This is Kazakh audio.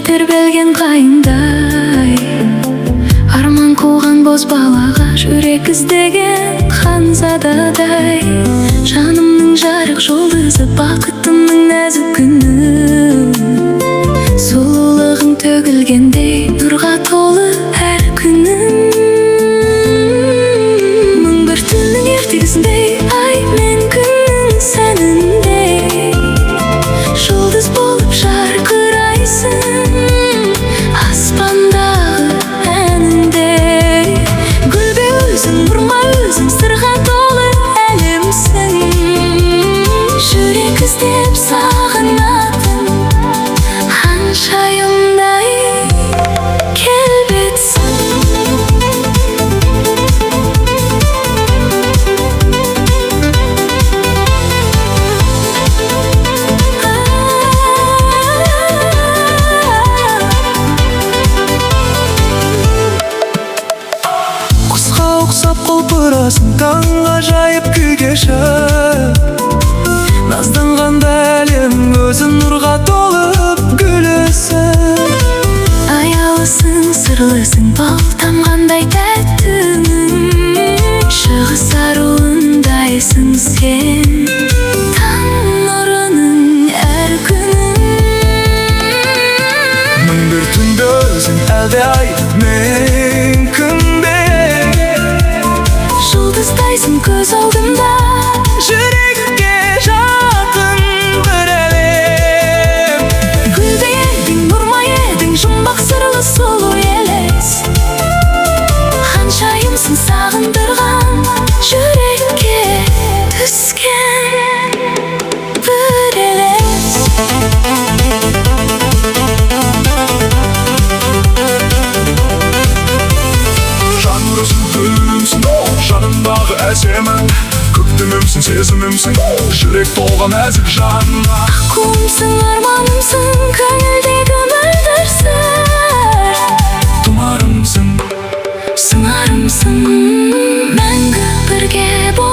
тербелген қайыңдай, арман қуған боз балаға жүрек іздеген ханзададай. Жанымның жарық жұлдызы, бақытымның нәзік күні, сұлулығың төгілгендей нұрға толы әр күнім. Мың бір түннің ертегісіндей, ай мен күннің сәніндей, жұлдыз болып жарқырайсың аспандағы әніндей. Гүл бе өзің, нұрма өзің, сырға толы әлемсің. Жүрек іздеп сағынатын ханшайымдай келбетсің. Құсқа ұқсап құлпырасың таң ғажайып күй кешіп, назданғанда әлем өзін нұрға толып гүлісің. Аялысың, сырлысың, бал тамғандай тәттімін, шығыс аруындайсың сен, таң нұрының әр күнің. Мың бір түнде өзің, әлде ай мен күнде, жұлдыздайсың көз алдымда, жүрекке жақын бір әлем. гүл де едің, нұрма едің, жұмбақ сырлы сұлу елес. Ханшайымсың сағындырған жүрекке түскен бір елес. Жанрысың, гүлімсің, жанымдағы әсемің, көктемімсің, сезімімсің, жүрек толған нәзік жанға. Аққуымсың, арманымсың, көңілдегі мөлдір сыр. Тұмарымсың, Сыңарымсың, мәңгі бірге бол.